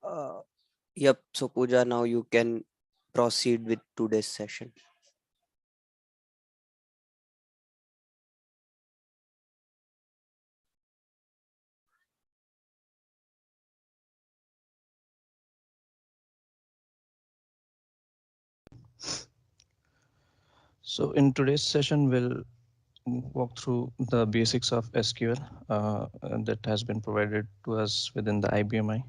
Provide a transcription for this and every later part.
Uh, yep, so Pooja, now you can proceed with today's session. So in today's session, we'll walk through the basics of SQL that has been provided to us within the IBMi.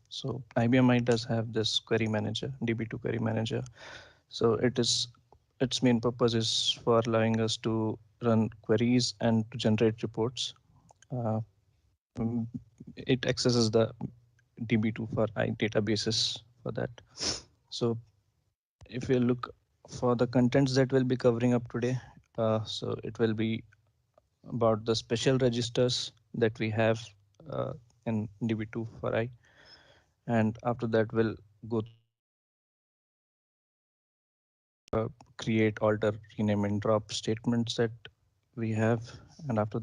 So IBMi does have this query manager, DB2 query manager. So its main purpose is for allowing us to run queries and to generate reports. Uh, mm, it accesses the DB2 for I databases for that. So if we look for the contents that we'll be covering up today, so it will be about the special registers that we have in DB2 for I. And after that, we'll go create, alter, rename, and drop statements that we have. And after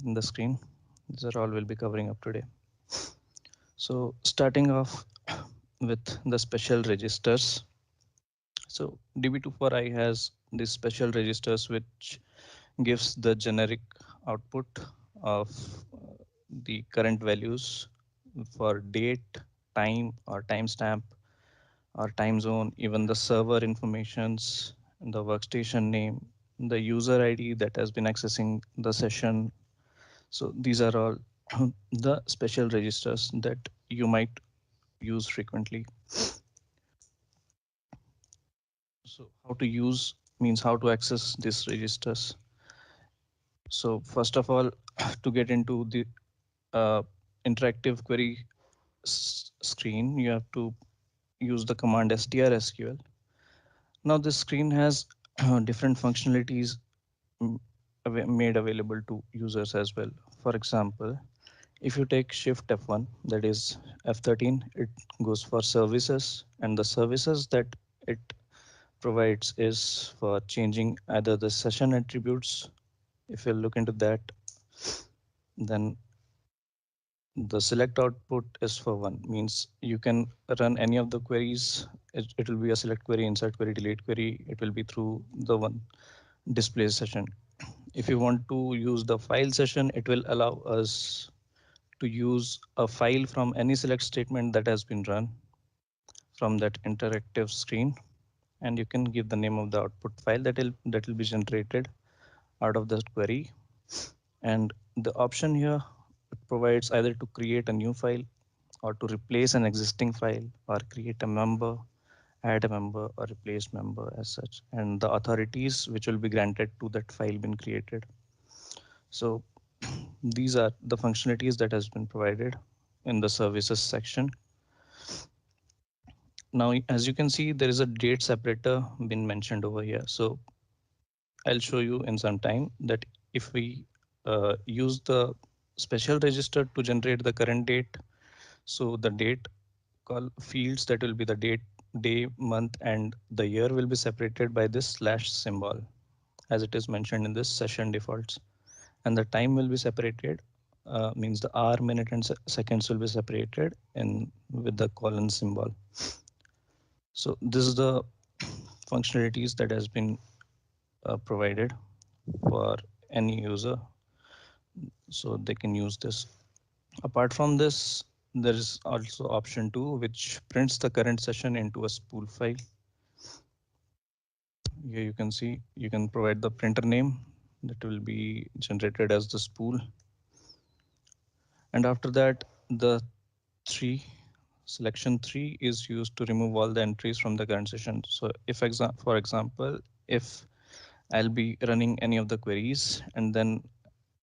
in the screen, these are all we'll be covering up today. So starting off with the special registers. So DB2 4i has these special registers which gives the generic output of the current values for date, time or timestamp or time zone, even the server informations, the workstation name, the user ID that has been accessing the session. So these are all the special registers that you might use frequently. So how to use means how to access these registers. So first of all, to get into the interactive query screen, you have to use the command strsql. Now this screen has different functionalities mm, made available to users as well. For example, if you take shift F1, that is F13, it goes for services, and the services that it provides is for changing either the session attributes. If you look into that, then the select output is for one, means you can run any of the queries. It will be a select query, insert query, delete query. It will be through the one display session. If you want to use the file session, it will allow us to use a file from any select statement that has been run from that interactive screen. And you can give the name of the output file that will be generated out of the query. And the option here provides either to create a new file or to replace an existing file or create a member, add a member or replace member as such, and the authorities which will be granted to that file been created. So these are the functionalities that has been provided in the services section. Now, as you can see, there is a date separator been mentioned over here. So I'll show you in some time that if we use the special register to generate the current date, so the date call fields that will be the date, day, month, and the year will be separated by this slash symbol, as it is mentioned in this session defaults. And the time will be separated, means the hour, minute, and seconds will be separated in with the colon symbol. So this is the functionalities that has been provided for any user, so they can use this. Apart from this, there is also option 2, which prints the current session into a spool file. Here you can see you can provide the printer name that will be generated as the spool. And after that, the 3 selection 3 is used to remove all the entries from the current session. So if for example, if I'll be running any of the queries and then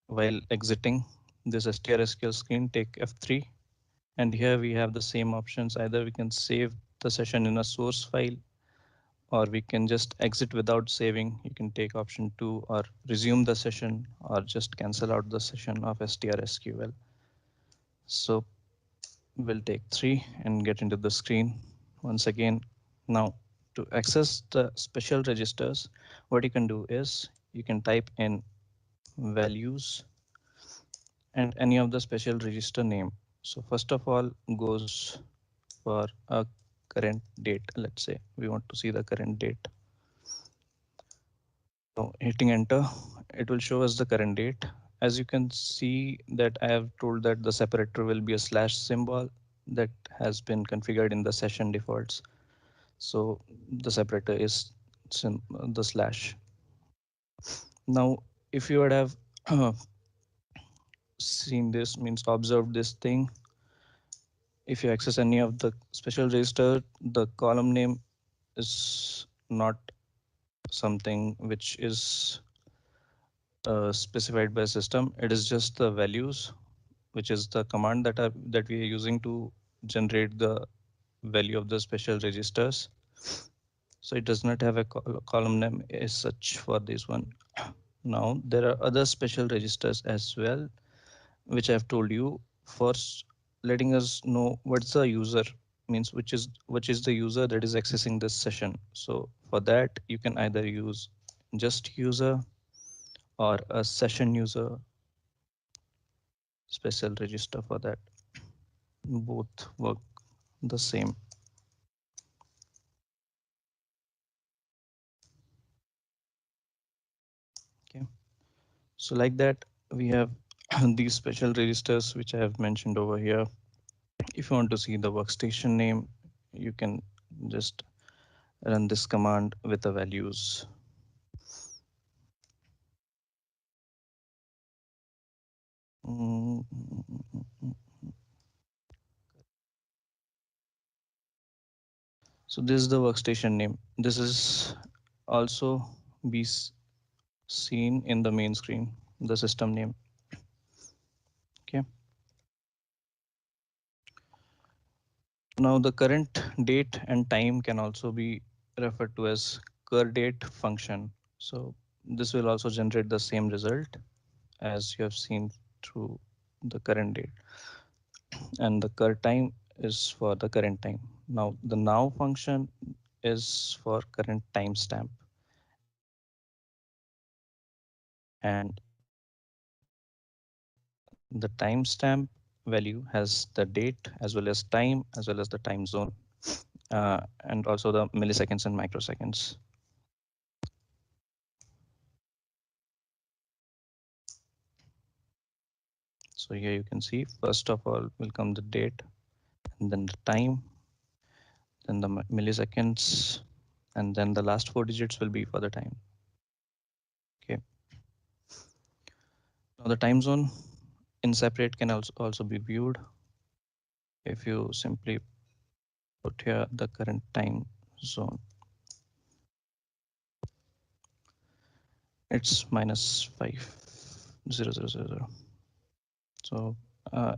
while exiting this STRSQL screen, take F3. And here we have the same options. Either we can save the session in a source file, or we can just exit without saving. You can take option 2, or resume the session, or just cancel out the session of STR_SQL. So we'll take 3 and get into the screen once again. Now to access the special registers, what you can do is you can type in values and any of the special register name. So first of all goes for a current date. Let's say we want to see the current date. So hitting enter, it will show us the current date. As you can see that I have told that the separator will be a slash symbol that has been configured in the session defaults. So the separator is the slash. Now, if you would have seen this, means observed this thing, if you access any of the special register, the column name is not something which is specified by system. It is just the values, which is the command that we are using to generate the value of the special registers. So it does not have a column name as such for this one. Now there are other special registers as well, which I've told you. First, letting us know what's the user, means which is the user that is accessing this session. So for that you can either use just user or a session user special register for that. Both work the same. Okay, so like that we have these special registers which I have mentioned over here. If you want to see the workstation name, you can just run this command with the values. So this is the workstation name. This is also be seen in the main screen, the system name. Okay. Now the current date and time can also be referred to as curDate function. So this will also generate the same result as you have seen through the current date, and the curTime is for the current time. Now the now function is for current timestamp, and the timestamp value has the date as well as time as well as the time zone, and also the milliseconds and microseconds. So here you can see, first of all will come the date, and then the time, then the milliseconds, and then the last 4 digits will be for the time. Okay. Now the time zone in separate can also be viewed. If you simply put here the current time zone, it's -50000. So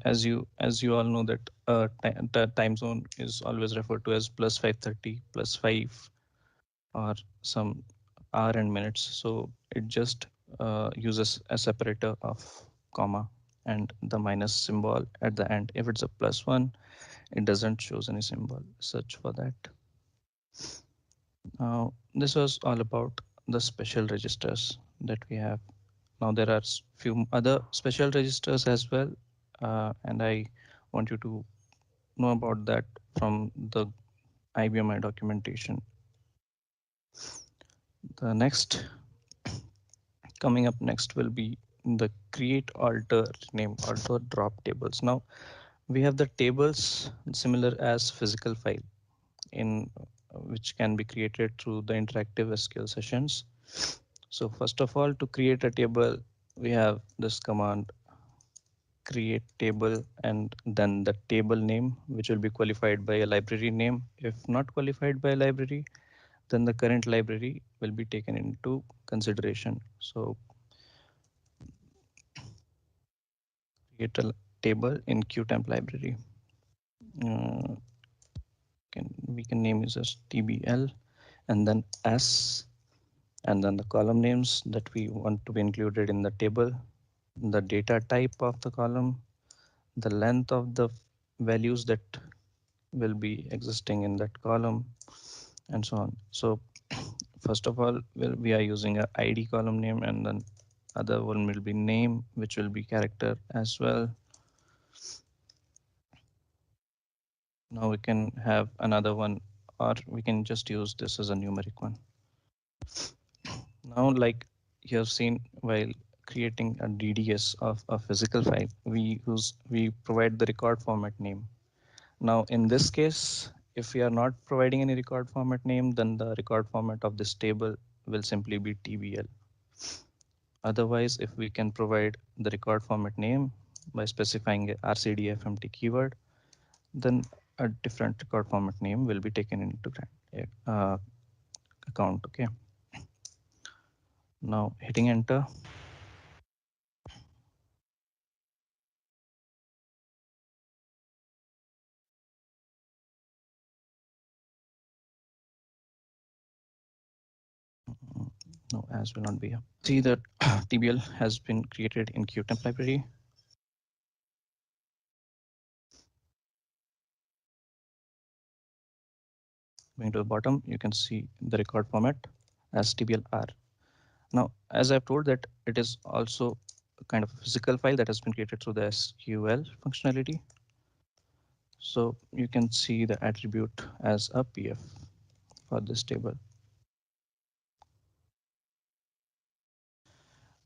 as you all know that the time zone is always referred to as +530, +5, or some hour and minutes. So it just uses a separator of comma and the minus symbol at the end. If it's a +1, it doesn't shows any symbol such for that. Now this was all about the special registers that we have. Now there are few other special registers as well, and I want you to know about that from the IBMi documentation. The next coming up next will be the create, alter, name, alter, drop tables. Now we have the tables similar as physical file in which can be created through the interactive SQL sessions. So first of all, to create a table, we have this command create table, and then the table name, which will be qualified by a library name. If not qualified by a library, then the current library will be taken into consideration. So create a table in QTemp library. We can name it as TBL, and then S, and then the column names that we want to be included in the table, the data type of the column, the length of the values that will be existing in that column, and so on. So first of all, we are using a ID column name, and then other one will be name, which will be character as well. Now we can have another one, or we can just use this as a numeric one. Now, like you have seen, while creating a DDS of a physical file, we provide the record format name. Now, in this case, if we are not providing any record format name, then the record format of this table will simply be TBL. Otherwise, if we can provide the record format name by specifying a RCDFMT keyword, then a different record format name will be taken into account. Okay. Now hitting enter. No, as will not be here. See that TBL has been created in QTemp library. Going to the bottom, you can see the record format as TBLR. Now, as I've told that it is also a kind of a physical file that has been created through the SQL functionality. So you can see the attribute as a PF for this table.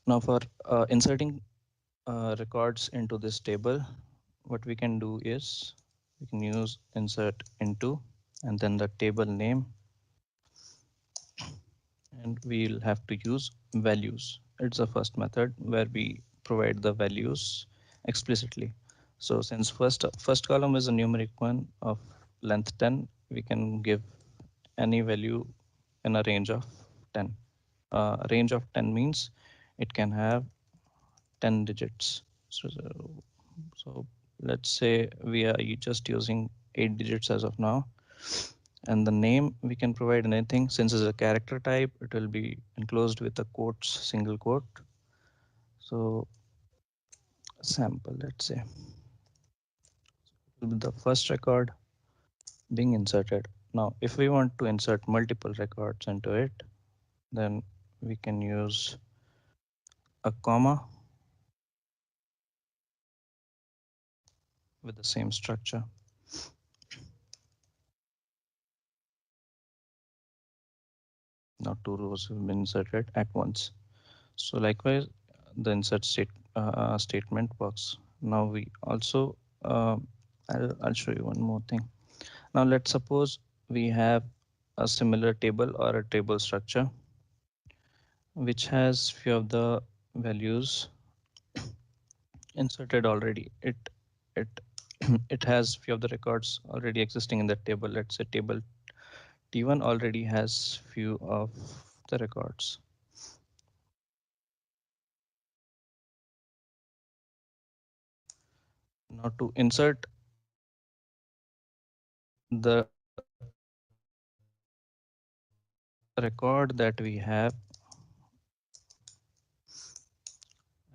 Now for inserting records into this table, what we can do is we can use insert into and then the table name, and we'll have to use values. It's the first method where we provide the values explicitly. So since first column is a numeric one of length 10, we can give any value in a range of 10. A range of 10 means it can have 10 digits. So let's say we are just using 8 digits as of now. And the name we can provide anything. Since it's a character type, it will be enclosed with a quotes, single quote. So sample, let's say, will be the first record being inserted. Now, if we want to insert multiple records into it, then we can use a comma with the same structure. Now 2 rows have been inserted at once. So likewise, the insert statement works. Now we also, I'll show you one more thing. Now let's suppose we have a similar table or a table structure which has few of the values inserted already. It it has few of the records already existing in that table. Let's say table T1 already has few of the records. Now to insert the record that we have,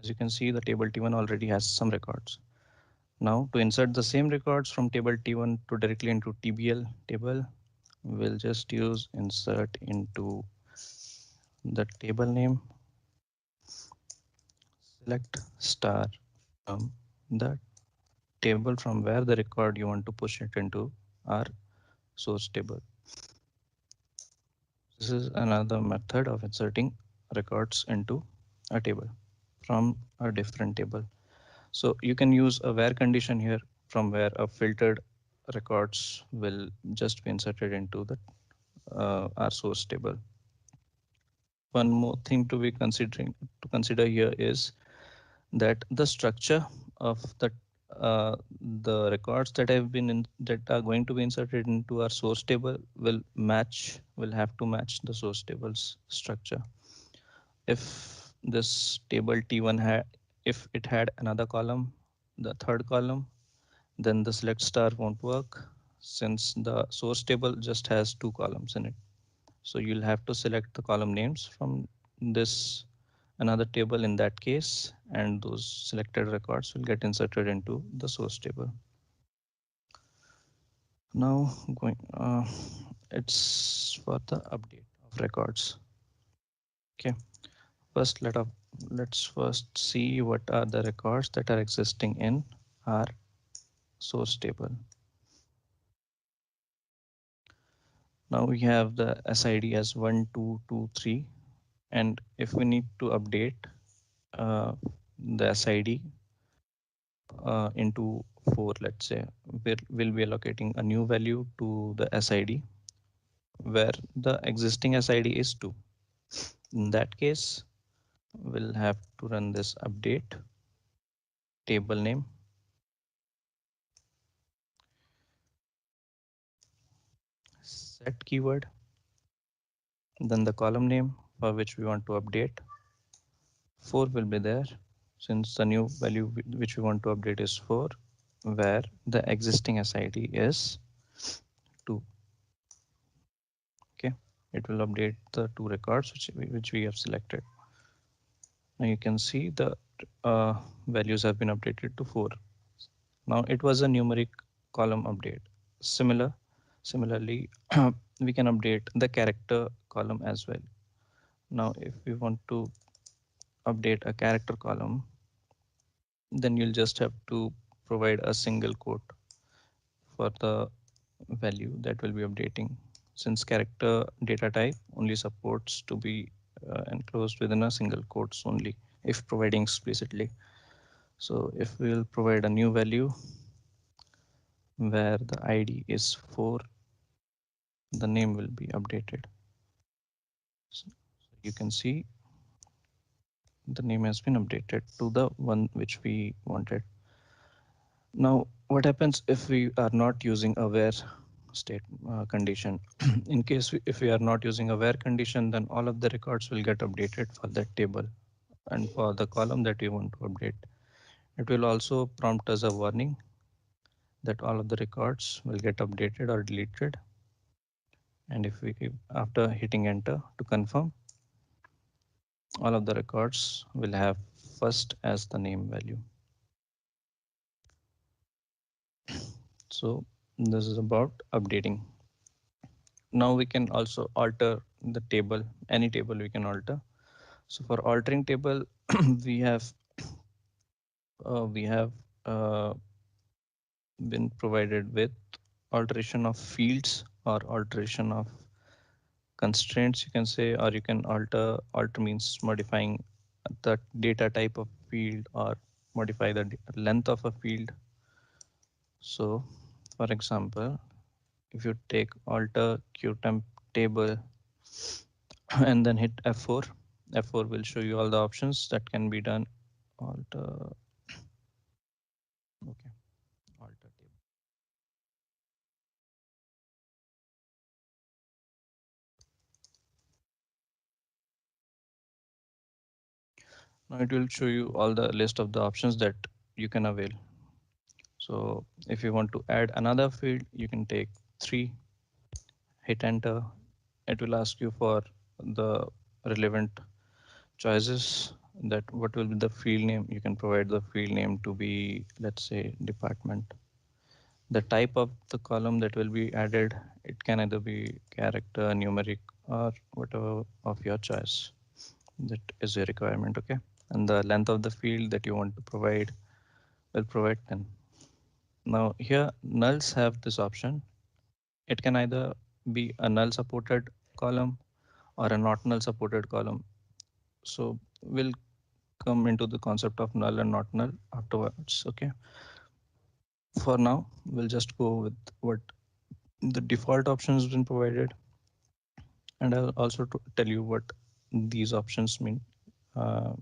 as you can see, the table T1 already has some records. Now to insert the same records from table T1 to directly into TBL table, we'll just use insert into the table name, select star from the table from where the record you want to push it into our source table. This is another method of inserting records into a table from a different table. So you can use a where condition here from where a filtered records will just be inserted into the our source table. One more thing to be consider here is that the structure of the records that have been that are going to be inserted into our source table will have to match the source table's structure. If this table T1 had, if it had another column, the third column, then the select star won't work since the source table just has 2 columns in it. So you'll have to select the column names from this another table in that case, and those selected records will get inserted into the source table. Now going, it's for the update of records. Okay, first let's first see what are the records that are existing in our source table. Now we have the SID as 1, 2, 2, 3, and if we need to update uh, the SID into 4, let's say, we'll be allocating a new value to the SID where the existing SID is 2. In that case, we'll have to run this update table name, set keyword, then the column name for which we want to update. 4 will be there since the new value which we want to update is 4, where the existing SID is 2. Okay, it will update the 2 records which we have selected. Now you can see the values have been updated to 4. Now it was a numeric column update. Similarly, we can update the character column as well. Now, if we want to update a character column, then you'll just have to provide a single quote for the value that will be updating. Since character data type only supports to be enclosed within a single quotes only if providing explicitly. So if we will provide a new value where the ID is 4, the name will be updated. So you can see the name has been updated to the one which we wanted. Now, what happens if we are not using a where state condition? In case if we are not using a where condition, then all of the records will get updated for that table and for the column that we want to update. It will also prompt us a warning that all of the records will get updated or deleted. And if we after hitting enter to confirm, all of the records will have first as the name value. So this is about updating. Now we can also alter the table, any table we can alter. So for altering table, we have uh, been provided with alteration of fields or alteration of constraints, you can say, or you can alter means modifying the data type of field or modify the length of a field. So for example, if you take alter qtemp table and then hit F4, F4 will show you all the options that can be done. Alter, okay, alter table. Now it will show you all the list of the options that you can avail. So if you want to add another field, you can take 3, hit enter. It will ask you for the relevant choices, that what will be the field name. You can provide the field name to be, let's say, department. The type of the column that will be added, it can either be character, numeric, or whatever of your choice. That is a requirement, okay? And the length of the field that you want to provide will provide 10. Now here nulls have this option. It can either be a null supported column or a not null supported column. So we'll come into the concept of null and not null afterwards, okay? For now, we'll just go with what the default option has been provided. And I'll also tell you what these options mean uh,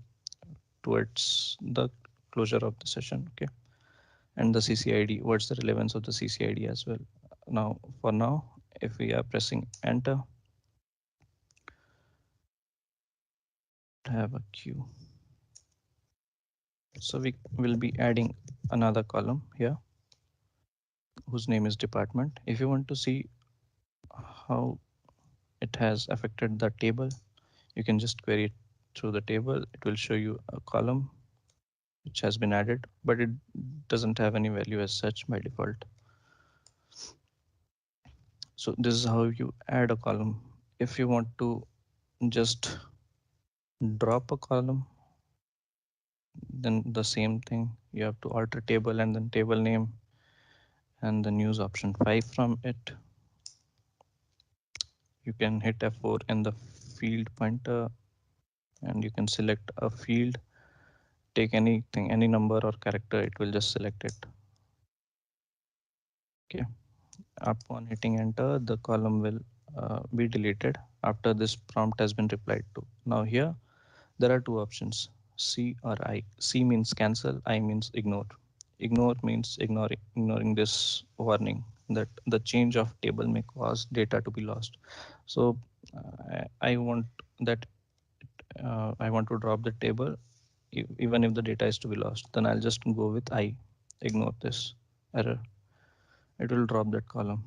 towards the closure of the session, okay? And the CCID, what's the relevance of the CCID as well. Now, for now, if we are pressing enter, have a queue. So we will be adding another column here whose name is department. If you want to see how it has affected the table, you can just query it through the table. It will show you a column which has been added, but it doesn't have any value as such by default. So this is how you add a column. If you want to just drop a column, then the same thing, you have to alter table and then table name and then use option 5 from it. You can hit F4 in the field pointer and you can select a field, take anything, any number or character, it will just select it. Okay, upon hitting enter, the column will be deleted after this prompt has been replied to. Now here there are two options, C or I. C means cancel, I means ignore. Ignore means ignoring this warning that the change of table may cause data to be lost. So I want that I want to drop the table even if the data is to be lost. Then I'll just go with I, ignore this error. It will drop that column.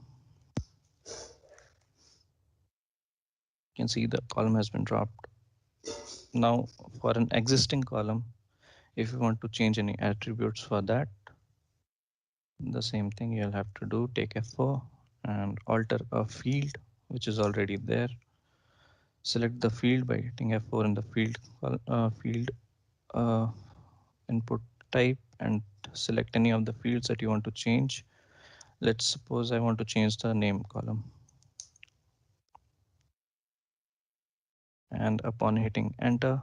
You can see the column has been dropped. Now for an existing column, if you want to change any attributes for that, the same thing you'll have to do, take F4 and alter a field which is already there. Select the field by hitting F4 in the field uh, input type and select any of the fields that you want to change. Let's suppose I want to change the name column. And upon hitting enter,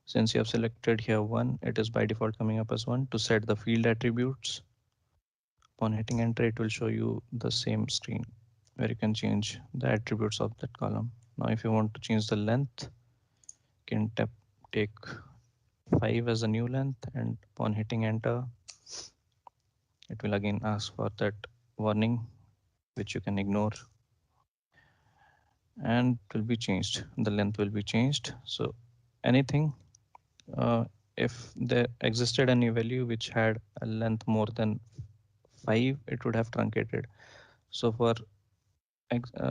since you have selected here 1, it is by default coming up as 1. To set the field attributes, upon hitting enter, it will show you the same screen where you can change the attributes of that column. Now, if you want to change the length, you can take 5 as a new length, and upon hitting enter, it will again ask for that warning, which you can ignore, and it will be changed. The length will be changed. So anything, if there existed any value which had a length more than 5, it would have truncated. So for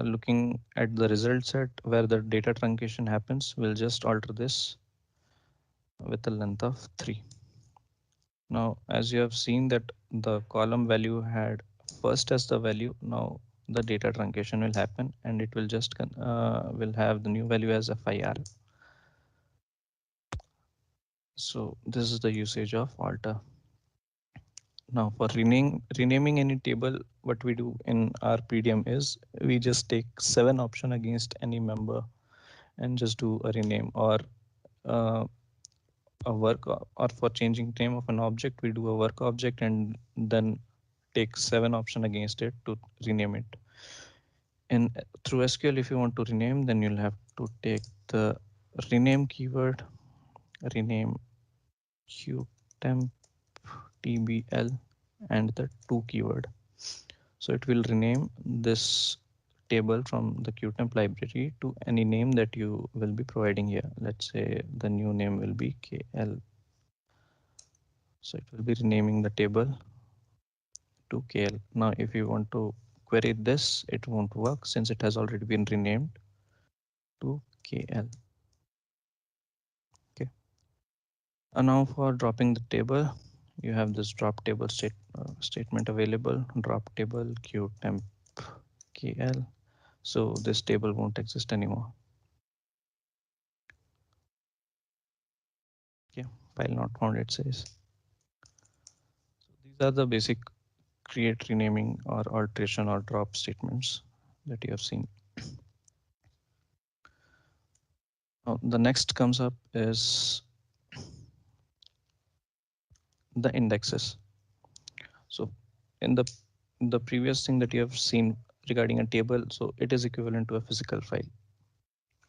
looking at the result set where the data truncation happens, we'll just alter this with a length of 3. Now, as you have seen that the column value had first as the value, now the data truncation will happen and it will just will have the new value as FIR. So this is the usage of alter. Now for renaming any table, what we do in our PDM is we just take 7 option against any member and just do a rename, or uh, a work, or for changing name of an object, we do a work object and then take 7 option against it to rename it. And through SQL, if you want to rename, then you'll have to take the rename keyword, rename qtemp tbl and the to keyword. So it will rename this table from the qtemp library to any name that you will be providing here. Let's say the new name will be KL. So it will be renaming the table to KL. Now, if you want to query this, it won't work since it has already been renamed to KL. Okay. And now for dropping the table, you have this drop table statement available, drop table qtemp KL. So this table won't exist anymore. Okay, file not found, it says. So these are the basic create, renaming, or alteration or drop statements that you have seen. Now, the next comes up is the indexes. So in the previous thing that you have seen regarding a table, so it is equivalent to a physical file.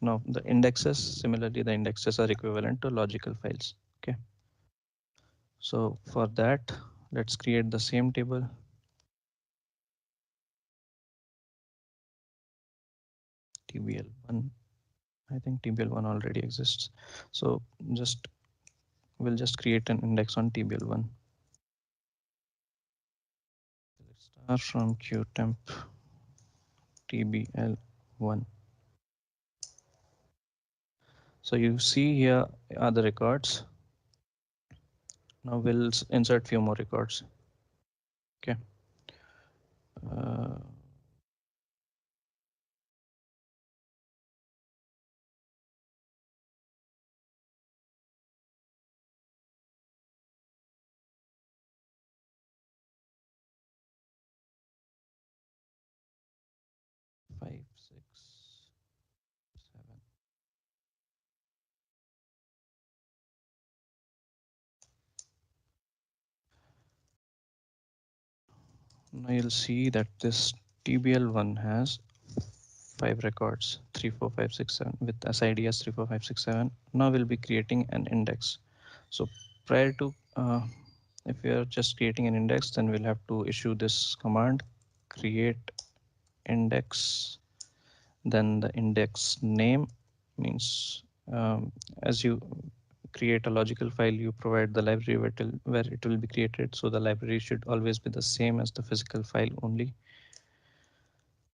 Now the indexes, similarly, the indexes are equivalent to logical files. Okay. So for that, let's create the same table. TBL1. I think TBL1 already exists. So we'll just create an index on TBL1. Let's start from qtemp tbl1. So you see here are the records. Now we'll insert few more records. Okay. Uh, Five, six, seven. Now you'll see that this TBL1 has 5 records 3, 4, 5, 6, 7 with SID as 3, 4, 5, 6, 7. Now we'll be creating an index. So prior to if we are just creating an index, then we'll have to issue this command create index, then the index name means as you create a logical file, you provide the library where it will be created. So the library should always be the same as the physical file only.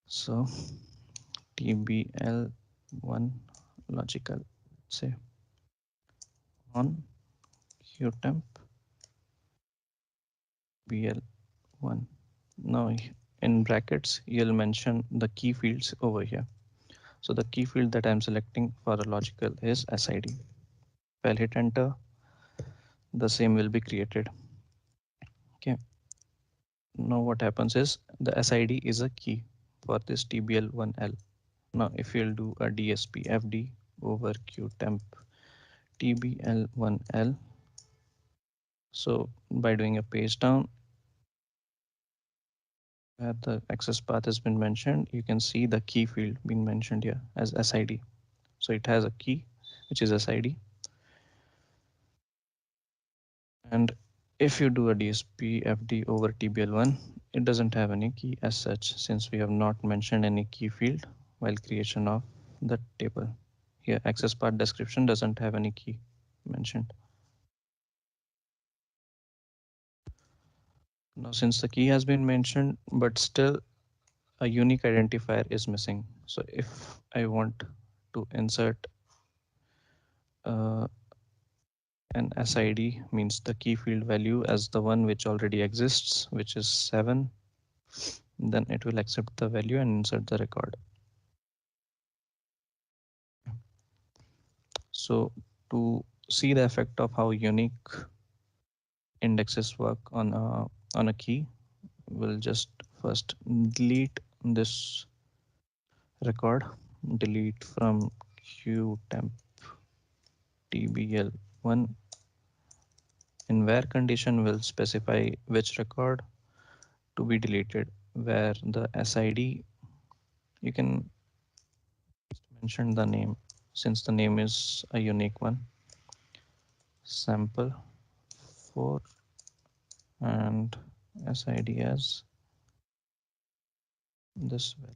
So tbl1 logical, say on qtemp bl1. Now in brackets, you'll mention the key fields over here. So the key field that I'm selecting for a logical is SID. If I'll hit enter, the same will be created. Okay. Now what happens is the SID is a key for this TBL1L. Now if you'll do a DSP FD over qtemp TBL1L, so by doing a page down where the access path has been mentioned, you can see the key field being mentioned here as SID. So it has a key, which is SID. And if you do a DSP FD over TBL1, it doesn't have any key as such, since we have not mentioned any key field while creation of the table. Here, access path description doesn't have any key mentioned. Now, since the key has been mentioned, but still a unique identifier is missing. So if I want to insert uh, an SID, means the key field value as the one which already exists, which is 7, then it will accept the value and insert the record. So to see the effect of how unique indexes work on a key, we'll just first delete this record, delete from qtemp tbl1. In where condition will specify which record to be deleted, where the SID, you can mention the name since the name is a unique one, sample 4, and SID as this value.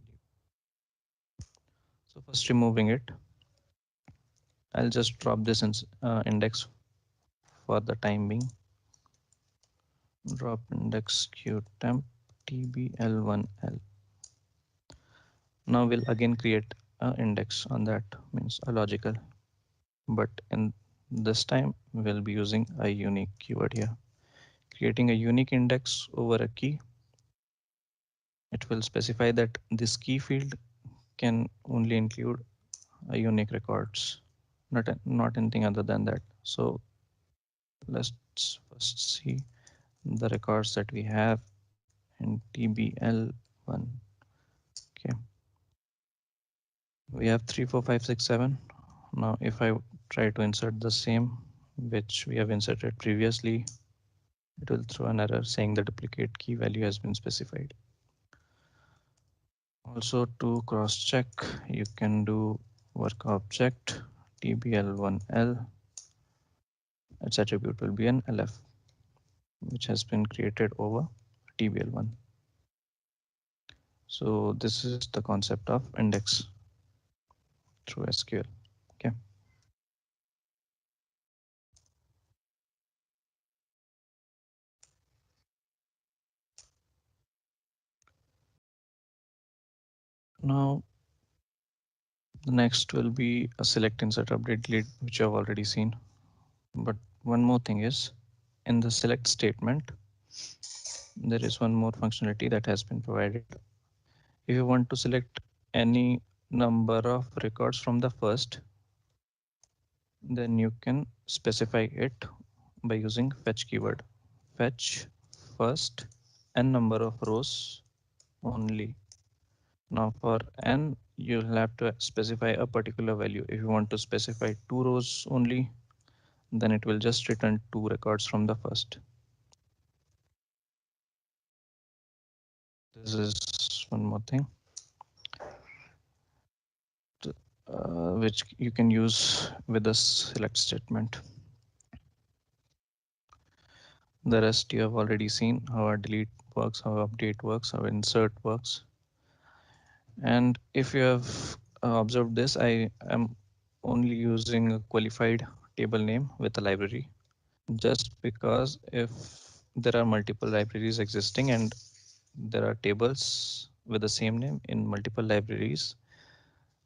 So first removing it, I'll just drop this index for the time being. Drop index qtemp tbl1l. Now we'll again create an index on that, means a logical, but in this time we'll be using a unique keyword here. Creating a unique index over a key, it will specify that this key field can only include a unique records, not anything other than that. So let's first see the records that we have in TBL1. Okay, we have 3, 4, 5, 6, 7. Now if I try to insert the same which we have inserted previously, it will throw an error saying the duplicate key value has been specified. Also, to cross check, you can do work object tbl1l. Its attribute will be an lf, which has been created over tbl1. So this is the concept of index through SQL. Okay. Now The next will be a select, insert, update, delete, which you have already seen. But one more thing is, in the select statement, there is one more functionality that has been provided. If you want to select any number of records from the first, then you can specify it by using fetch keyword. Fetch first n number of rows only. Now for n, you'll have to specify a particular value. If you want to specify 2 rows only, then it will just return 2 records from the first. This is one more thing which you can use with the select statement. The rest you have already seen, how a delete works, how update works, how insert works. And if you have observed this, I am only using a qualified table name with a library, just because if there are multiple libraries existing and there are tables with the same name in multiple libraries,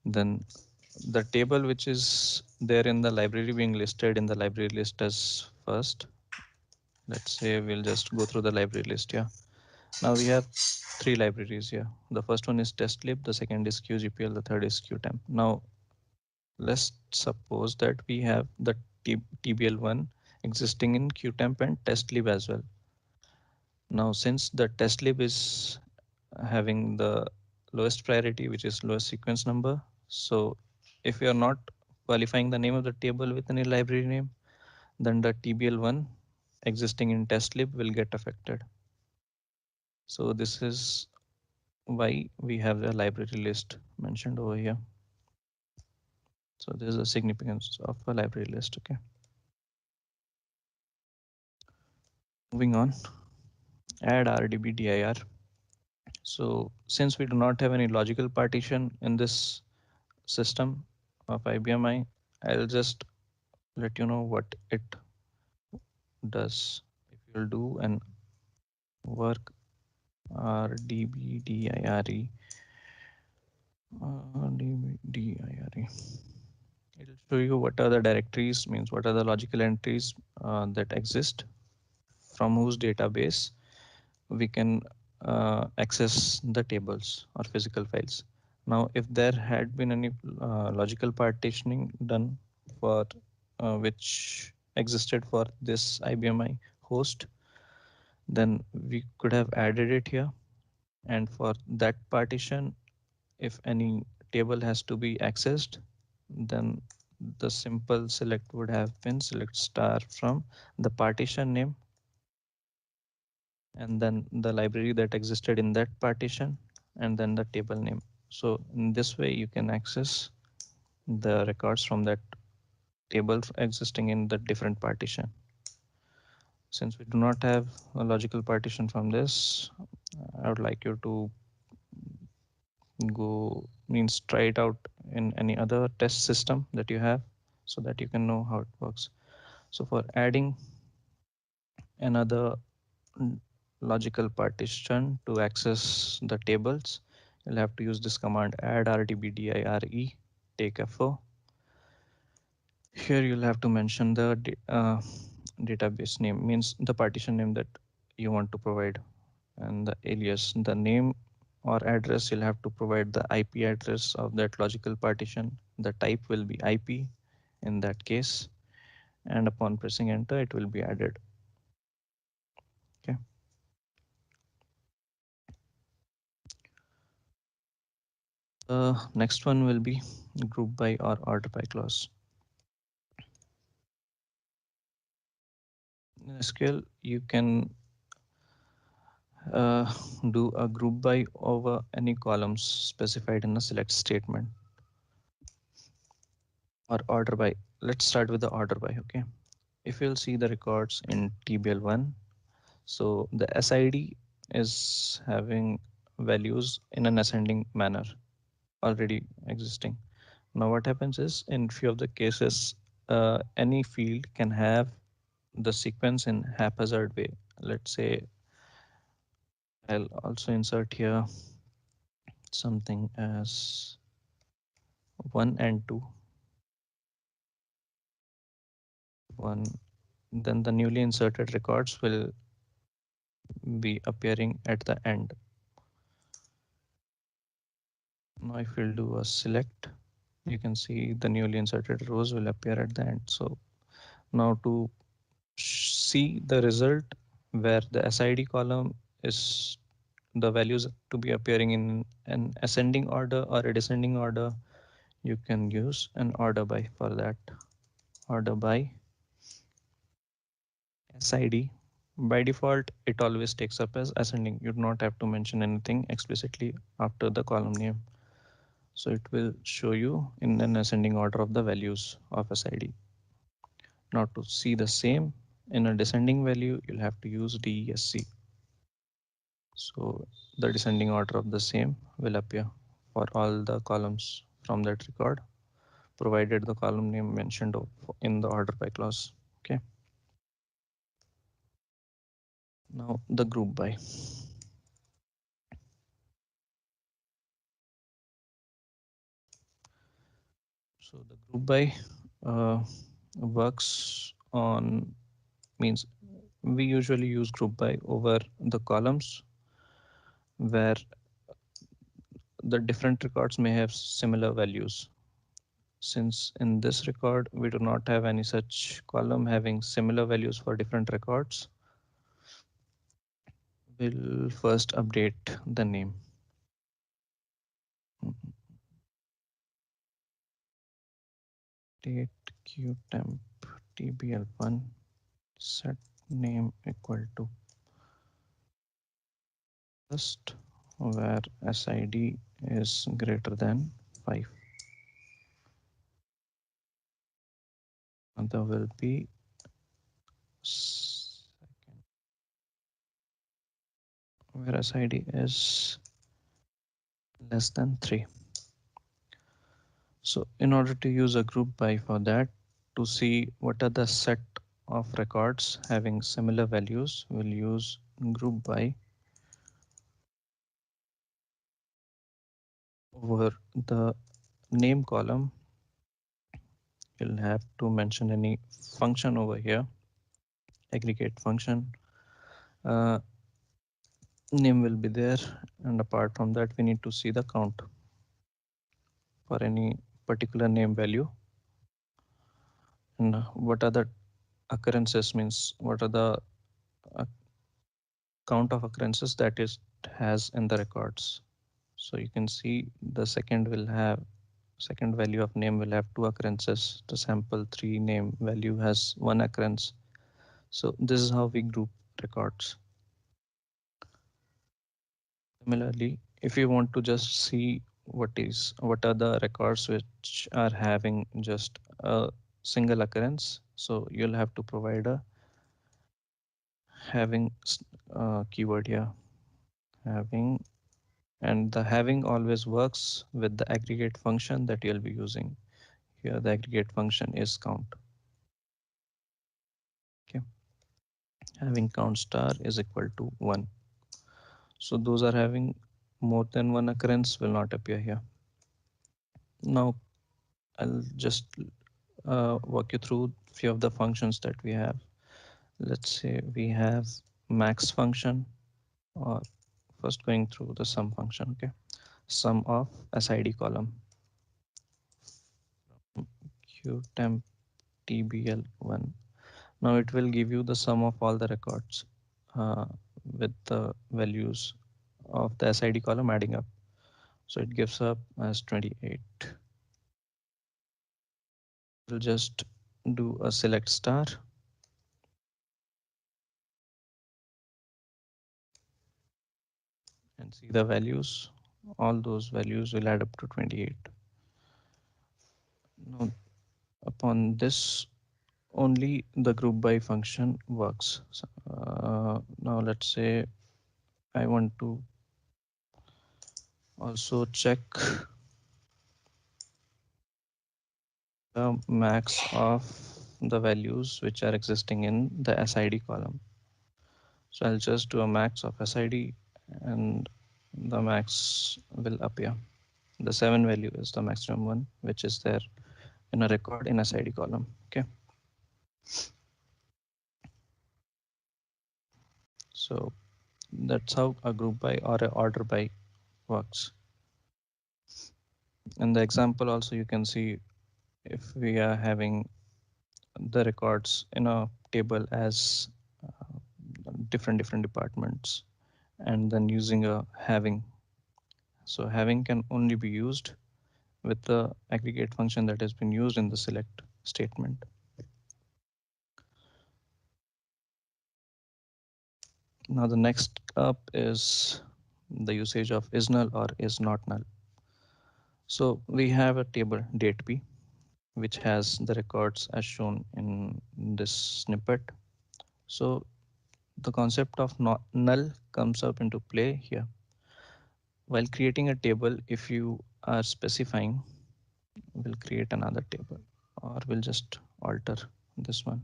then the table which is there in the library being listed in the library list as first. Let's say we'll just go through the library list here. Now we have 3 libraries here. The first one is testlib, the second is qgpl, the third is qtemp. Now let's suppose that we have the tbl1 existing in qtemp and testlib as well. Now since the testlib is having the lowest priority, which is lowest sequence number, so if we are not qualifying the name of the table with any library name, then the tbl1 existing in testlib will get affected. So this is why we have the library list mentioned over here. So this is the significance of a library list. Okay. Moving on, add rdbdir. So since we do not have any logical partition in this system of IBMi, I'll just let you know what it does. If you'll do an work rdbdire, it'll show you what are the directories, means what are the logical entries that exist, from whose database we can access the tables or physical files. Now, if there had been any logical partitioning done for which existed for this IBMi host, then we could have added it here. And for that partition, if any table has to be accessed, then the simple select would have been select star from the partition name and then the library that existed in that partition and then the table name. So in this way you can access the records from that table existing in the different partition. Since we do not have a logical partition from this, I would like you to go, means try it out in any other test system that you have so that you can know how it works. So for adding another logical partition to access the tables, you'll have to use this command add rdbdire take fo. Here you'll have to mention the database name, means the partition name that you want to provide, and the alias, the name or address. You'll have to provide the IP address of that logical partition. The type will be IP in that case, and upon pressing enter it will be added. Okay. The next one will be group by or order by clause. In SQL, you can do a group by over any columns specified in a select statement or order by. Let's start with the order by. Okay. If you'll see the records in TBL1, so the SID is having values in an ascending manner already existing. Now what happens is in few of the cases, any field can have the sequence in haphazard way. Let's say I'll also insert here something as 1 and 2. 1. Then the newly inserted records will be appearing at the end. Now if we'll do a select, you can see the newly inserted rows will appear at the end. So now to see the result where the SID column is the values to be appearing in an ascending order or a descending order, you can use an order by for that. Order by SID. By default, it always takes up as ascending. You do not have to mention anything explicitly after the column name. So it will show you in an ascending order of the values of SID. Now to see the same in a descending value, you'll have to use DESC. So the descending order of the same will appear for all the columns from that record, provided the column name mentioned in the order by clause. Okay. Now the group by. So the group by works on means we usually use group by over the columns where the different records may have similar values. Since in this record we do not have any such column having similar values for different records, we'll first update the name. Date qtemp tbl1 set name equal to first where SID is greater than 5. And there will be second where SID is less than 3. So in order to use a group by for that, to see what are the set of records having similar values, we'll use group by over the name column. You'll have to mention any function over here, aggregate function. Name will be there, and apart from that, we need to see the count for any particular name value. And what are the occurrences means what are the count of occurrences that it has in the records. So you can see the second value of name will have 2 occurrences. The sample 3 name value has 1 occurrence. So this is how we group records. Similarly, if you want to just see what are the records which are having just a single occurrence, so you'll have to provide a having keyword here, having, and the having always works with the aggregate function that you'll be using. Here the aggregate function is count. Okay, having count star is equal to 1. So those are having more than 1 occurrence will not appear here. Now I'll just walk you through a few of the functions that we have. Let's say we have max function, or first going through the sum function. Okay, sum of SID column qtemp tbl1. Now it will give you the sum of all the records with the values of the SID column adding up. So it gives up as 28. We'll just do a select star. And see the values. All those values will add up to 28. Now, upon this, only the group by function works. So, now let's say I want to also check the max of the values which are existing in the SID column. So I'll just do a max of SID and the max will appear. The 7 value is the maximum one, which is there in a record in a SID column. Okay. So that's how a group by or a order by works. In the example also you can see if we are having the records in a table as different departments and then using a having. So having can only be used with the aggregate function that has been used in the select statement. Now the next up is the usage of is null or is not null. So we have a table date p which has the records as shown in this snippet. So the concept of null comes up into play here. While creating a table, if you are specifying, we'll create another table or we'll just alter this one.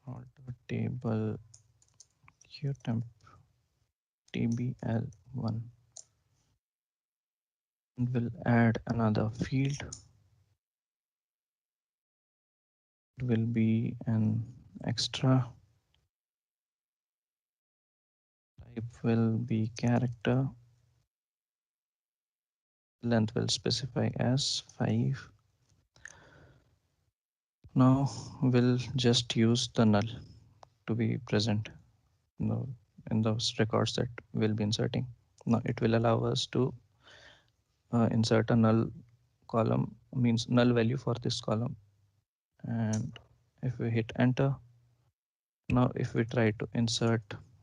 Alter table qtemp tbl1 and we'll add another field. It will be an extra. Type will be character. Length will specify as 5. Now we'll just use the null to be present in those records that we'll be inserting. Now it will allow us to insert a null column, means null value for this column. And if we hit enter, now if we try to insert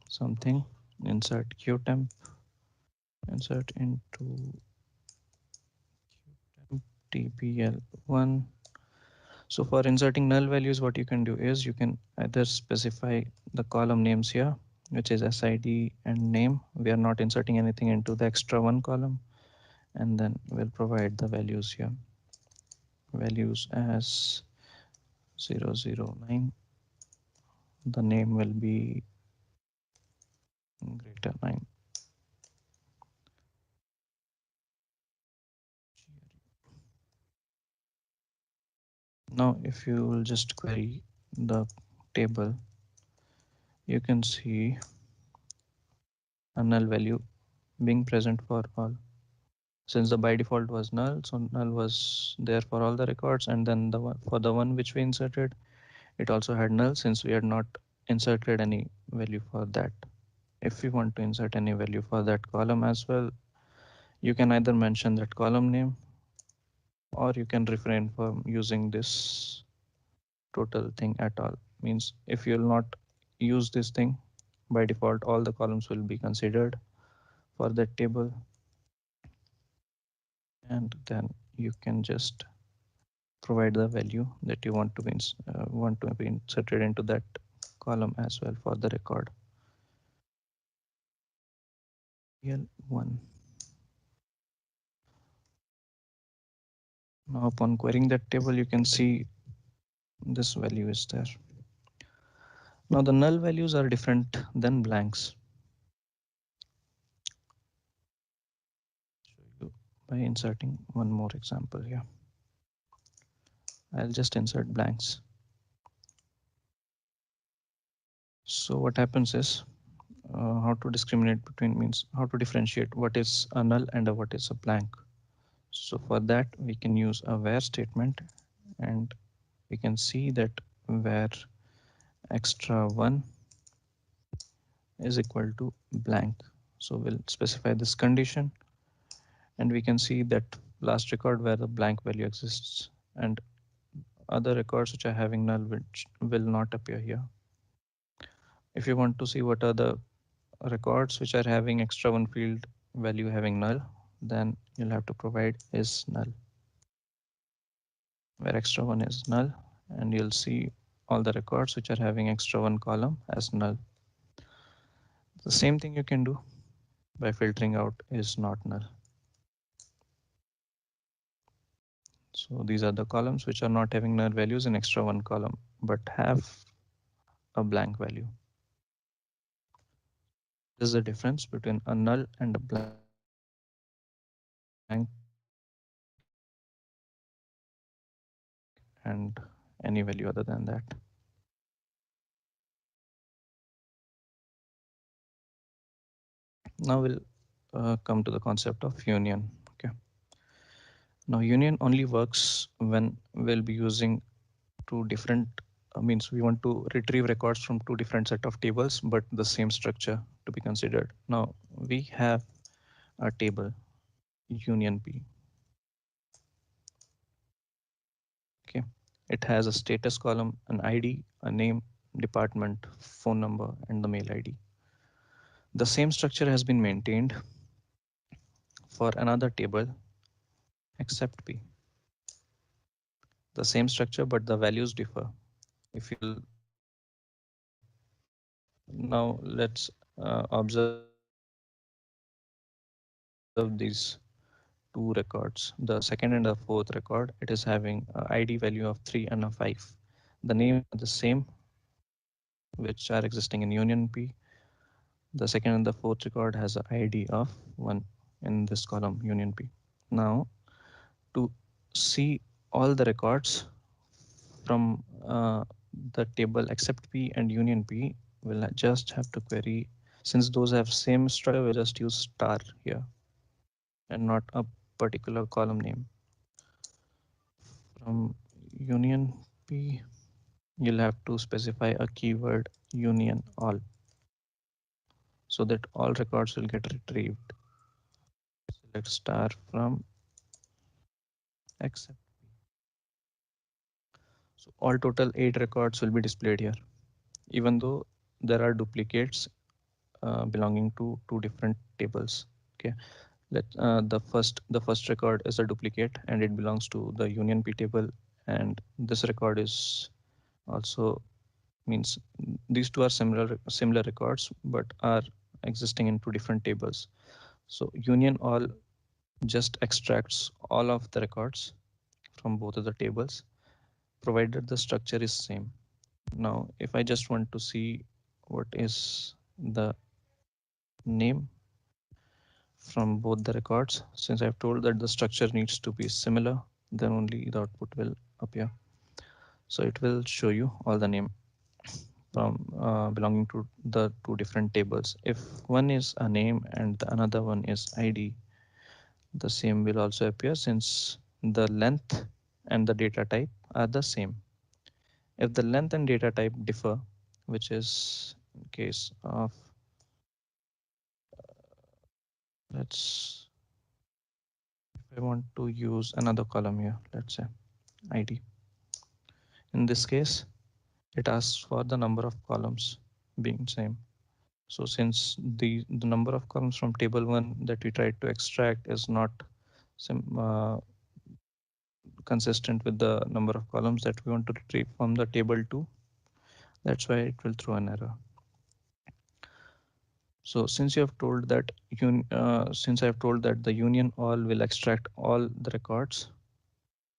something, insert qtemp, insert into tbl1. So for inserting null values, what you can do is you can either specify the column names here, which is SID and name. We are not inserting anything into the extra one column. And then we'll provide the values here. Values as 009. The name will be greater 9. Now, if you will just query the table, you can see a null value being present for all. Since the by default was null, so null was there for all the records, and then the one for the one which we inserted, it also had null since we had not inserted any value for that. If we want to insert any value for that column as well, you can either mention that column name or you can refrain from using this total thing at all. Means if you'll not use this thing, by default all the columns will be considered for that table, and then you can just provide the value that you want to be inserted into that column as well for the record. L1. Now upon querying that table, you can see this value is there. Now the null values are different than blanks. Show you by inserting one more example here. I'll just insert blanks. So what happens is how to discriminate between, means how to differentiate what is a null and what is a blank. So for that we can use a where statement, and we can see that where extra 1 is equal to blank. So we'll specify this condition, and we can see that last record where the blank value exists, and other records which are having null which will not appear here. If you want to see what are the records which are having extra one field value having null, then you'll have to provide is null, where extra one is null, and you'll see all the records which are having extra one column as null. The same thing you can do by filtering out is not null. So these are the columns which are not having null values in extra one column, but have a blank value. This is the difference between a null and a blank and any value other than that. Now we'll come to the concept of union. Okay. Now union only works when we'll be using two different means we want to retrieve records from two different set of tables, but the same structure to be considered. Now we have a table union P. Okay. It has a status column, an ID, a name, department, phone number, and the mail ID. The same structure has been maintained for another table except P. The same structure, but the values differ. If you'll now let's observe these two records. The second and the fourth record, it is having a ID value of 3 and a 5. The name and the department are the same, which are existing in Union P. The second and the fourth record has an ID of 1 in this column Union P. Now to see all the records from the table except P and Union P, we'll just have to query. Since those have same structure, we'll just use star here and not a particular column name. From Union P, you'll have to specify a keyword union all so that all records will get retrieved. Select star from except. So all total 8 records will be displayed here, even though there are duplicates belonging to two different tables. Okay, the first record is a duplicate and it belongs to the union P table, and this record is also means these two are similar records but are existing in two different tables. So union all just extracts all of the records from both of the tables provided the structure is same. Now if I just want to see what is the name from both the records, since I've told that the structure needs to be similar, then only the output will appear. So it will show you all the name from belonging to the two different tables. If one is a name and the another one is ID, the same will also appear since the length and the data type are the same. If the length and data type differ, which is in case of, let's, if I want to use another column here, let's say ID. In this case, it asks for the number of columns being same. So since the number of columns from table 1 that we tried to extract is not consistent with the number of columns that we want to retrieve from the table 2, that's why it will throw an error. So since you have told that since I have told that the union all will extract all the records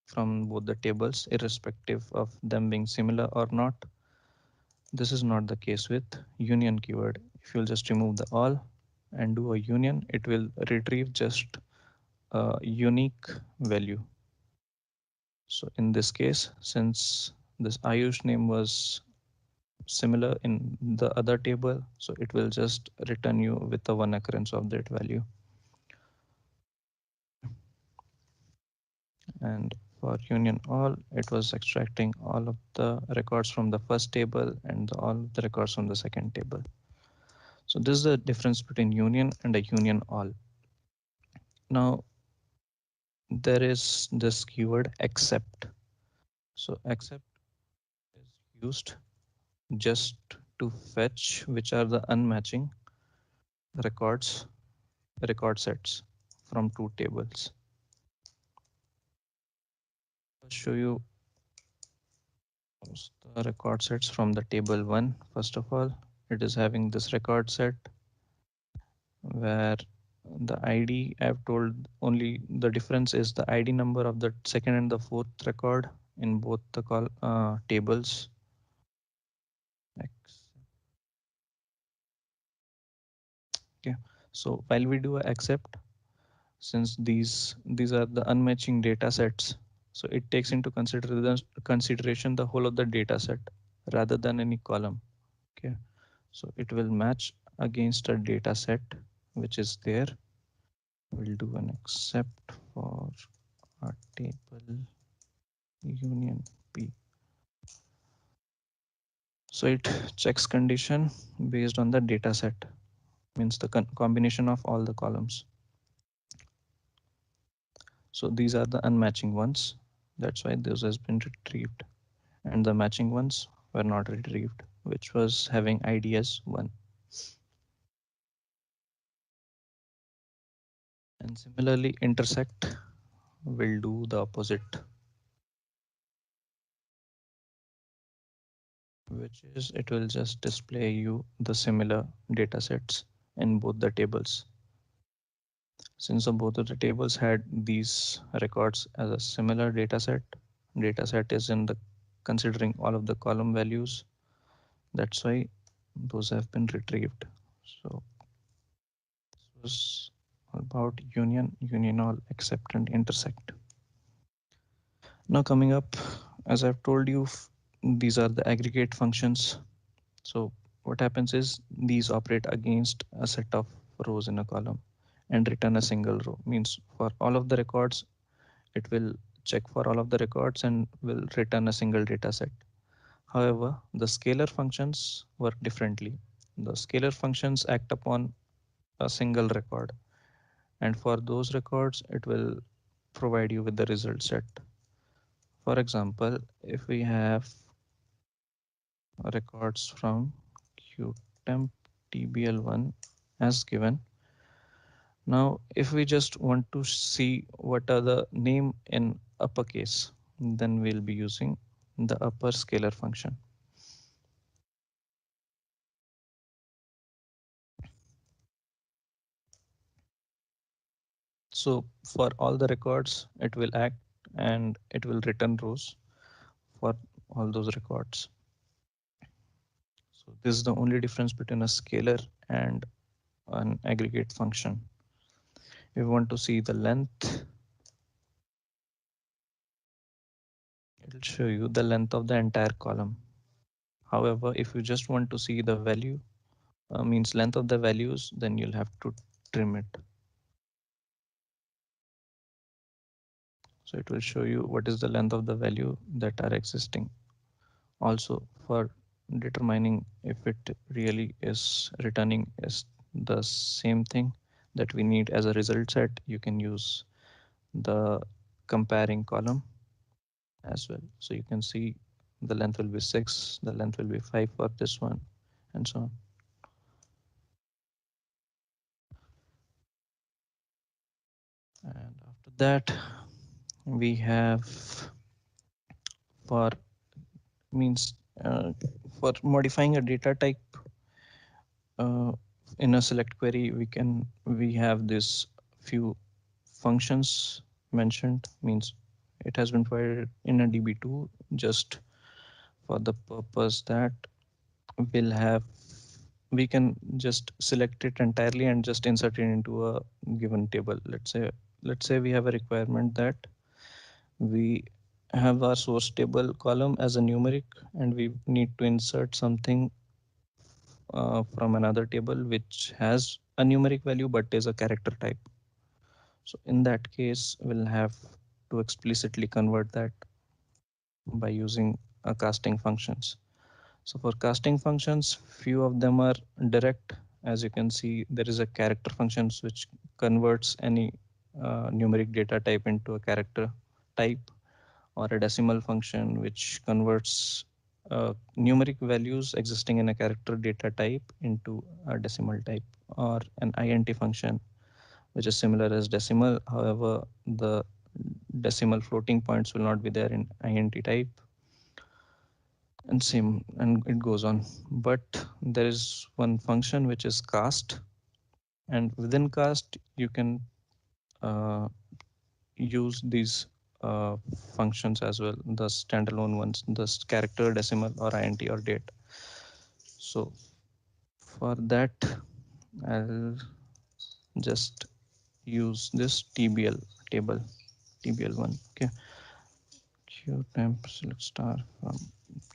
from both the tables irrespective of them being similar or not, this is not the case with union keyword. If you'll just remove the all and do a union, it will retrieve just a unique value. So in this case, since this Ayush name was similar in the other table, so it will just return you with the one occurrence of that value. And for union all, it was extracting all of the records from the first table and all of the records from the second table. So this is the difference between union and a union all. Now there is this keyword except. So except is used just to fetch which are the unmatching records, record sets from two tables. I'll show you the record sets from the table 1. First of all, it is having this record set where the ID I've told only the difference is the ID number of the second and the fourth record in both the tables. So while we do accept, since these are the unmatching data sets, so it takes into consideration the whole of the data set rather than any column. Okay, so it will match against a data set which is there. We'll do an except for a table union p. So it checks condition based on the data set, means the combination of all the columns. So these are the unmatching ones. That's why those has been retrieved, and the matching ones were not retrieved, which was having ID as 1. And similarly, intersect will do the opposite, which is it will just display you the similar data sets in both the tables. Since both of the tables had these records as a similar data set is in the considering all of the column values. That's why those have been retrieved. So this was about union all, accept, and intersect. Now coming up, as I've told you, these are the aggregate functions. So what happens is these operate against a set of rows in a column and return a single row. Means for all of the records, it will check for all of the records and will return a single data set. However, the scalar functions work differently. The scalar functions act upon a single record, and for those records, it will provide you with the result set. For example, if we have records from qtemp tbl1 as given. Now, if we just want to see what are the name in uppercase, then we'll be using the upper scalar function. So for all the records, it will act and it will return rows for all those records. So this is the only difference between a scalar and an aggregate function. If you want to see the length, it will show you the length of the entire column. However, if you just want to see the value, means length of the values, then you'll have to trim it. So it will show you what is the length of the value that are existing. Also for determining if it really is returning is the same thing that we need as a result set, you can use the comparing column as well. So you can see the length will be 6, the length will be 5 for this one, and so on. And after that, we have for means for modifying a data type uh, in a select query, we have this few functions mentioned. Means it has been provided in a DB2 just for the purpose that we'll have we can just select it entirely and just insert it into a given table. Let's say we have a requirement that we have our source table column as a numeric and we need to insert something from another table which has a numeric value but is a character type. So in that case, we'll have to explicitly convert that by using a casting functions. So for casting functions, few of them are direct. As you can see, there is a character functions which converts any numeric data type into a character type, or a decimal function which converts numeric values existing in a character data type into a decimal type, or an int function which is similar as decimal. However, the decimal floating points will not be there in int type, and same, and it goes on. But there is one function which is cast, and within cast you can uh, use these functions as well, the standalone ones, the character, decimal, or int or date. So for that, I'll just use this TBL table, TBL1. Okay, Q temp select star from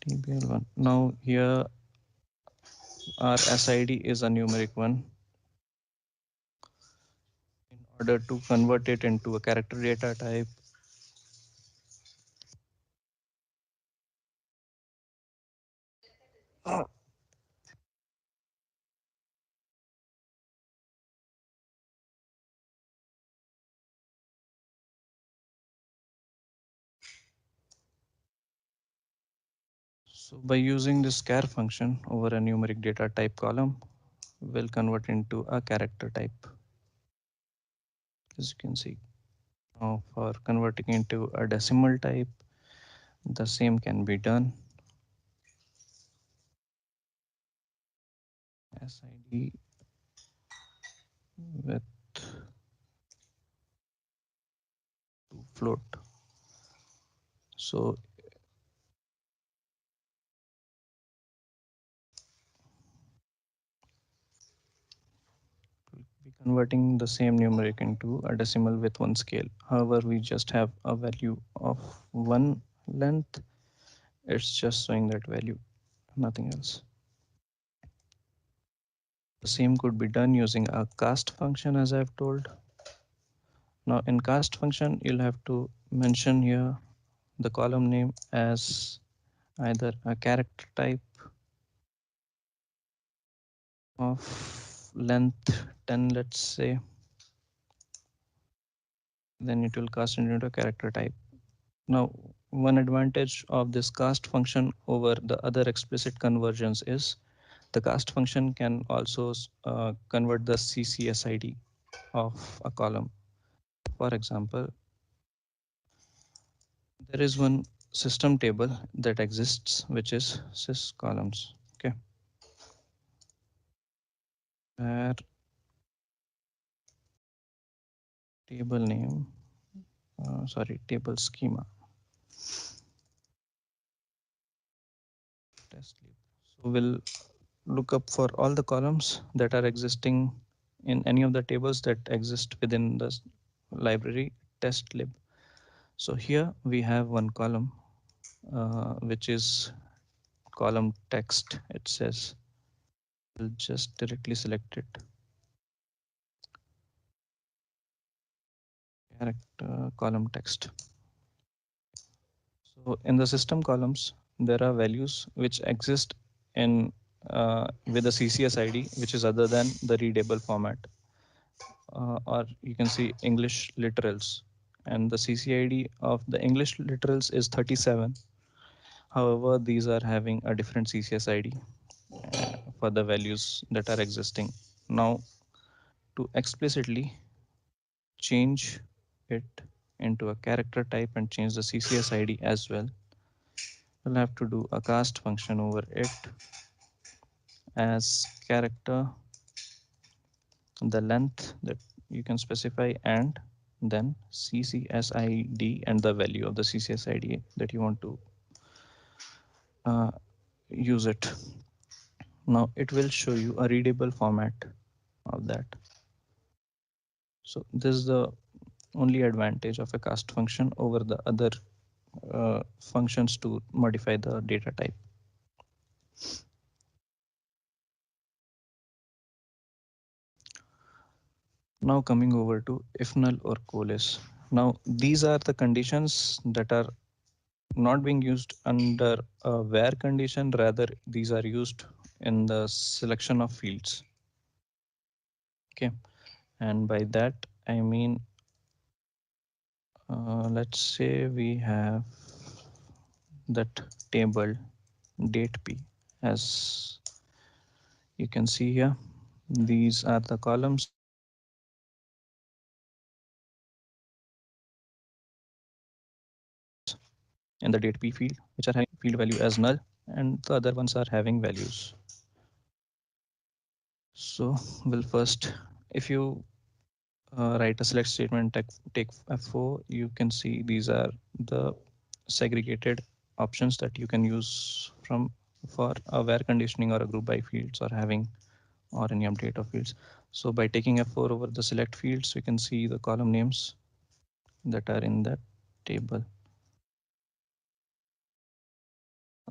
TBL1. Now here our SID is a numeric one. In order to convert it into a character data type, so by using this char function over a numeric data type column, will convert into a character type, as you can see. Now for converting into a decimal type, the same can be done. SID with to float. So we'll be converting the same numeric into a decimal with one scale. However, we just have a value of one length. It's just showing that value, nothing else. The same could be done using a cast function, as I've told. Now in cast function, you'll have to mention here the column name as either a character type of length 10, let's say, then it will cast it into a character type. Now, one advantage of this cast function over the other explicit conversions is the cast function can also convert the CCSID of a column. For example, there is one system table that exists, which is sys columns. Okay, where table name, table schema, test lib. So we'll look up for all the columns that are existing in any of the tables that exist within the library test lib. So here we have one column, which is column text. It says, we'll just directly select it. Character column text. So in the system columns, there are values which exist in with the CCS ID, which is other than the readable format. Or you can see English literals, and the CCID of the English literals is 37. However, these are having a different CCS ID for the values that are existing. Now, to explicitly change it into a character type and change the CCS ID as well, we'll have to do a cast function over it as character, the length that you can specify, and then CCSID and the value of the CCSID that you want to use it. Now it will show you a readable format of that. So this is the only advantage of a cast function over the other functions to modify the data type. Now coming over to if null or coalesce. Now these are the conditions that are not being used under a where condition, rather these are used in the selection of fields. Okay, and by that I mean, let's say we have that table date p, as you can see here. These are the columns in the date p field, which are having field value as null, and the other ones are having values. So we'll first, if you write a select statement, take F4, you can see these are the segregated options that you can use from for a where conditioning or a group by fields or having or any update of fields. So by taking F4 over the select fields, we can see the column names that are in that table.